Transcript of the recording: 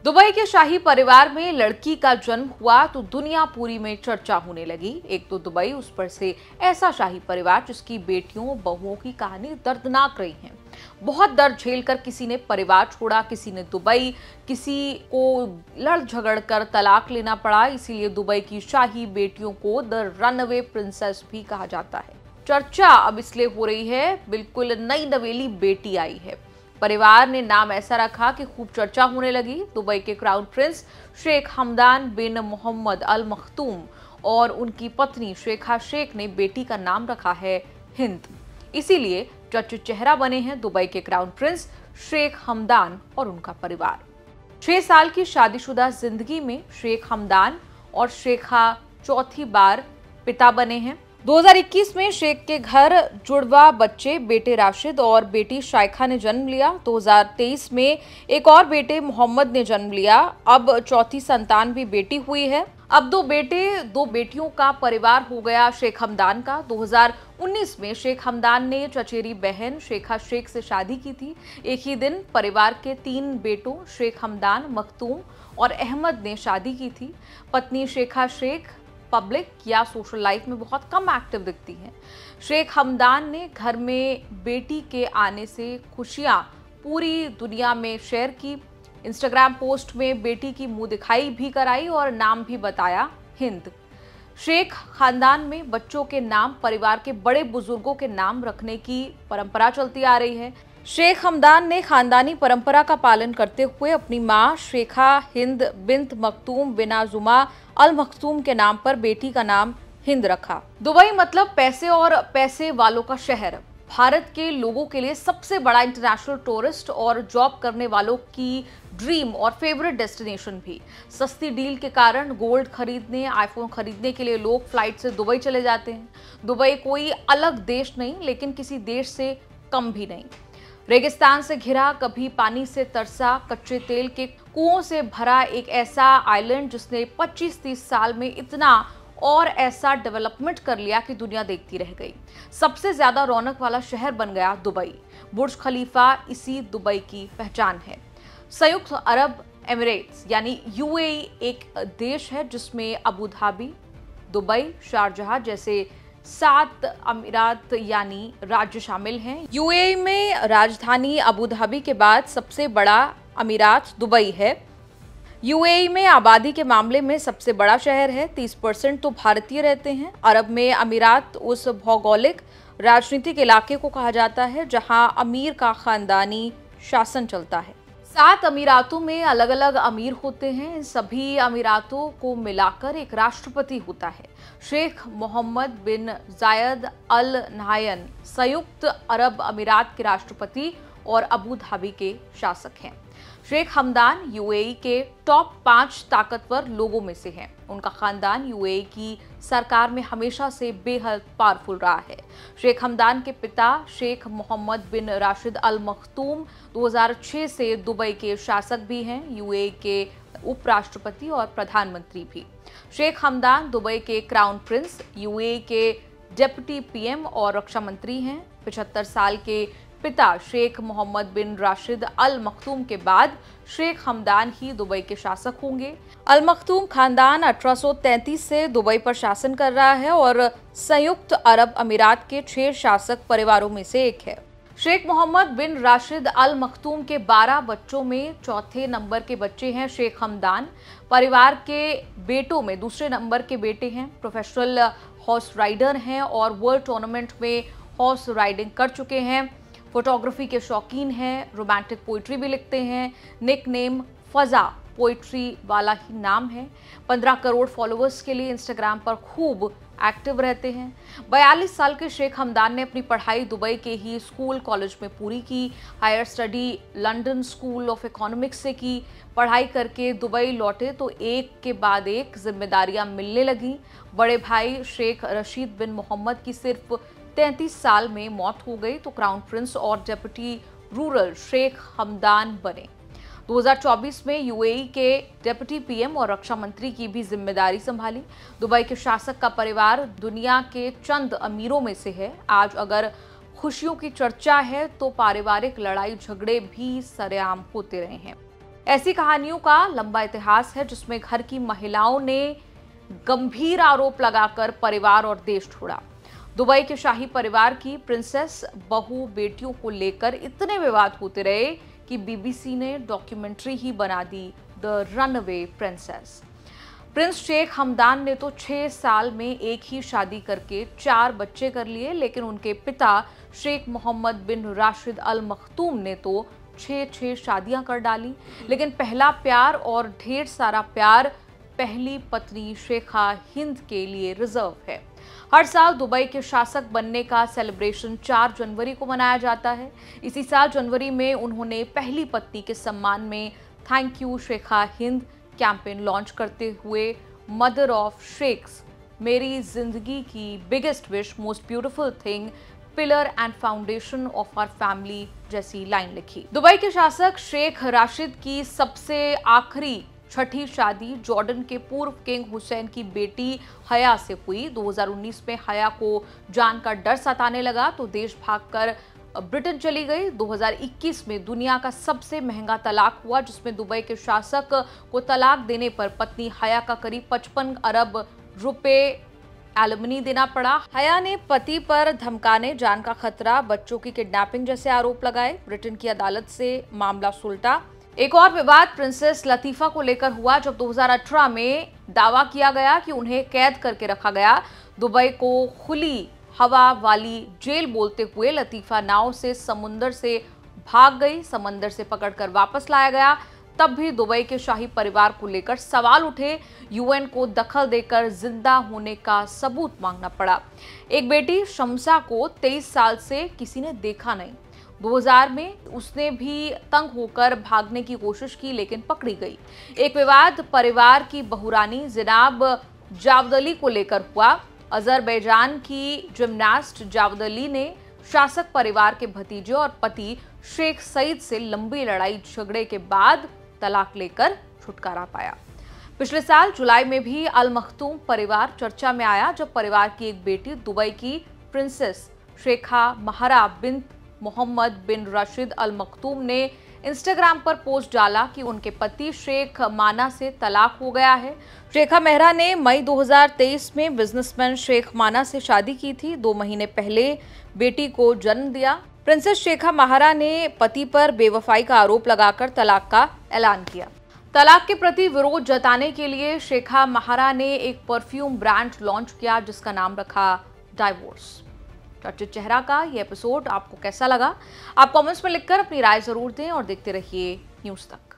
Dubai के शाही परिवार में लड़की का जन्म हुआ तो दुनिया पूरी में चर्चा होने लगी। एक तो दुबई, उस पर से ऐसा शाही परिवार जिसकी बेटियों बहुओं की कहानी दर्दनाक रही है। बहुत दर्द झेलकर किसी ने परिवार छोड़ा, किसी ने दुबई, किसी को लड़ झगड़ कर तलाक लेना पड़ा। इसीलिए दुबई की शाही बेटियों को द रनअवे प्रिंसेस भी कहा जाता है। चर्चा अब इसलिए हो रही है, बिल्कुल नई नवेली बेटी आई है। परिवार ने नाम ऐसा रखा कि खूब चर्चा होने लगी। दुबई के क्राउन प्रिंस शेख हमदान बिन मोहम्मद अल मखतूम और उनकी पत्नी शेखा शेख ने बेटी का नाम रखा है हिंद। इसीलिए चर्चित चेहरा बने हैं दुबई के क्राउन प्रिंस शेख हमदान और उनका परिवार। 6 साल की शादीशुदा जिंदगी में शेख हमदान और शेखा चौथी बार पिता बने हैं। 2021 में शेख के घर जुड़वा बच्चे बेटे राशिद और बेटी शाइखा ने जन्म लिया। 2023 में एक और बेटे मोहम्मद ने जन्म लिया। अब चौथी संतान भी बेटी हुई है। अब 2 बेटे 2 बेटियों का परिवार हो गया शेख हमदान का। 2019 में शेख हमदान ने चचेरी बहन शेखा शेख से शादी की थी। एक ही दिन परिवार के 3 बेटों शेख हमदान, मखतूम और अहमद ने शादी की थी। पत्नी शेखा शेख पब्लिक या सोशल लाइफ में बहुत कम एक्टिव दिखती हैं। शेख हमदान ने घर में बेटी के आने से खुशियां पूरी दुनिया में शेयर की। इंस्टाग्राम पोस्ट में बेटी की मुंह दिखाई भी कराई और नाम भी बताया हिंद। शेख खानदान में बच्चों के नाम परिवार के बड़े बुजुर्गों के नाम रखने की परंपरा चलती आ रही है। शेख हमदान ने खानदानी परंपरा का पालन करते हुए अपनी मां शेखा हिंद बिन्त मखतूम बिना जुमा अल मखतूम के नाम पर बेटी का नाम हिंद रखा। दुबई मतलब पैसे और पैसे वालों का शहर। भारत के लोगों के लिए सबसे बड़ा इंटरनेशनल टूरिस्ट और जॉब करने वालों की ड्रीम और फेवरेट डेस्टिनेशन भी। सस्ती डील के कारण गोल्ड खरीदने, आईफोन खरीदने के लिए लोग फ्लाइट से दुबई चले जाते हैं। दुबई कोई अलग देश नहीं, लेकिन किसी देश से कम भी नहीं। रेगिस्तान से घिरा, कभी पानी से तरसा, कच्चे तेल के कुओं से भरा एक ऐसा आइलैंड जिसने 25-30 साल में इतना और ऐसा डेवलपमेंट कर लिया कि दुनिया देखती रह गई। सबसे ज्यादा रौनक वाला शहर बन गया दुबई। बुर्ज खलीफा इसी दुबई की पहचान है। संयुक्त अरब एमिरेट्स यानी यूएई एक देश है जिसमें अबू धाबी, दुबई, शारजाह जैसे 7 अमीरात यानी राज्य शामिल हैं। यूएई में राजधानी अबू धाबी के बाद सबसे बड़ा अमीरात दुबई है। यूएई में आबादी के मामले में सबसे बड़ा शहर है। 30% तो भारतीय रहते हैं। अरब में अमीरात उस भौगोलिक राजनीतिक इलाके को कहा जाता है जहां अमीर का खानदानी शासन चलता है। 7 अमीरातों में अलग अलग अमीर होते हैं। इन सभी अमीरातों को मिलाकर एक राष्ट्रपति होता है। शेख मोहम्मद बिन जायद अल नाहयान संयुक्त अरब अमीरात के राष्ट्रपति और अबू धाबी के शासक हैं। शेख हमदान यूएई के टॉप 5 ताकतवर लोगों में से हैं। उनका खानदान यूएई की सरकार में हमेशा से बेहद पावरफुल रहा है। शेख हमदान के पिता शेख मोहम्मद बिन राशिद अल मखतूम 2006 से दुबई के शासक भी हैं, यूएई के उपराष्ट्रपति और प्रधानमंत्री भी। शेख हमदान दुबई के क्राउन प्रिंस, यूएई के डिप्टी पीएम और रक्षा मंत्री हैं। 75 साल के पिता शेख मोहम्मद बिन राशिद अल मखतूम के बाद शेख हमदान ही दुबई के शासक होंगे। अल मखतूम खानदान 1833 से दुबई पर शासन कर रहा है और संयुक्त अरब अमीरात के 6 शासक परिवारों में से एक है। शेख मोहम्मद बिन राशिद अल मखतूम के 12 बच्चों में चौथे नंबर के बच्चे हैं शेख हमदान। परिवार के बेटों में दूसरे नंबर के बेटे हैं। प्रोफेशनल हॉर्स राइडर हैं और वर्ल्ड टूर्नामेंट में हॉर्स राइडिंग कर चुके हैं। फोटोग्राफी के शौकीन हैं, रोमांटिक पोइट्री भी लिखते हैं। निक नेम फजा पोइट्री वाला ही नाम है। 15 करोड़ फॉलोअर्स के लिए इंस्टाग्राम पर खूब एक्टिव रहते हैं। 42 साल के शेख हमदान ने अपनी पढ़ाई दुबई के ही स्कूल कॉलेज में पूरी की। Higher study London School of Economics से की। पढ़ाई करके दुबई लौटे तो एक के बाद एक जिम्मेदारियां मिलने लगीं। बड़े भाई शेख रशीद बिन मोहम्मद की सिर्फ 33 साल में मौत हो गई तो क्राउन प्रिंस और डेप्यूटी रूरल शेख हमदान बने। 2024 में यूएई के डेप्यूटी पीएम और रक्षा मंत्री की भी जिम्मेदारी संभाली। दुबई के शासक का परिवार दुनिया के चंद अमीरों में से है। आज अगर खुशियों की चर्चा है तो पारिवारिक लड़ाई झगड़े भी सरेआम होते रहे हैं। ऐसी कहानियों का लंबा इतिहास है जिसमें घर की महिलाओं ने गंभीर आरोप लगाकर परिवार और देश छोड़ा। दुबई के शाही परिवार की प्रिंसेस बहू बेटियों को लेकर इतने विवाद होते रहे कि बीबीसी ने डॉक्यूमेंट्री ही बना दी, the runaway princess. Prince Sheikh Hamdan ने तो 6 साल में एक ही शादी करके 4 बच्चे कर लिए, लेकिन उनके पिता शेख मोहम्मद बिन राशिद अल मखतूम ने तो 6 शादियां कर डाली। लेकिन पहला प्यार और ढेर सारा प्यार पहली पत्नी शेखा हिंद के लिए रिजर्व है। हर साल दुबई के शासक बनने का सेलिब्रेशन 4 जनवरी को मनाया जाता है। इसी साल जनवरी में उन्होंने पहली पत्नी के सम्मान में thank you Sheikha Hind campaign launch करते हुए मदर ऑफ शेख्स, मेरी जिंदगी की biggest wish, most beautiful thing, pillar and foundation of our family जैसी लाइन लिखी। दुबई के शासक शेख राशिद की सबसे आखिरी 6ठी शादी जॉर्डन के पूर्व किंग हुसैन की बेटी हया से हुई। 2019 में हया को जान का डर सताने लगा तो देश भागकर ब्रिटेन चली गई। 2021 में दुनिया का सबसे महंगा तलाक हुआ, जिसमें दुबई के शासक को तलाक देने पर पत्नी हया का करीब 55 अरब रुपए एलिमनी देना पड़ा। हया ने पति पर धमकाने, जान का खतरा, बच्चों की किडनैपिंग जैसे आरोप लगाए। ब्रिटेन की अदालत से मामला सुलटा। एक और विवाद प्रिंसेस लतीफा को लेकर हुआ, जब 2018 में दावा किया गया कि उन्हें कैद करके रखा गया। दुबई को खुली हवा वाली जेल बोलते हुए लतीफा नाव से समुंदर से भाग गई। समंदर से पकड़कर वापस लाया गया। तब भी दुबई के शाही परिवार को लेकर सवाल उठे। यूएन को दखल देकर जिंदा होने का सबूत मांगना पड़ा। एक बेटी शम्सा को 23 साल से किसी ने देखा नहीं। 2000 में उसने भी तंग होकर भागने की कोशिश की, लेकिन पकड़ी गई। एक विवाद परिवार की बहुरानी जिनाब जावदली को लेकर हुआ। अजरबैजान की जिमनास्ट जावदली ने शासक परिवार के भतीजे और पति शेख सईद से लंबी लड़ाई झगड़े के बाद तलाक लेकर छुटकारा पाया। पिछले साल जुलाई में भी अल मखतूम परिवार चर्चा में आया, जब परिवार की एक बेटी दुबई की प्रिंसेस शेखा महरा बिन मोहम्मद बिन राशिद अल मखतूम ने इंस्टाग्राम पर पोस्ट डाला कि उनके पति शेख माना से तलाक हो गया है। शेखा मेहरा ने मई 2023 में बिजनेसमैन शेख माना से शादी की थी। 2 महीने पहले बेटी को जन्म दिया। प्रिंसेस शेखा महरा ने पति पर बेवफाई का आरोप लगाकर तलाक का ऐलान किया। तलाक के प्रति विरोध जताने के लिए शेखा महरा ने एक परफ्यूम ब्रांड लॉन्च किया, जिसका नाम रखा डाइवोर्स। चर्चित चेहरा का ये एपिसोड आपको कैसा लगा? आप कमेंट्स में लिखकर अपनी राय जरूर दें और देखते रहिए न्यूज़ तक।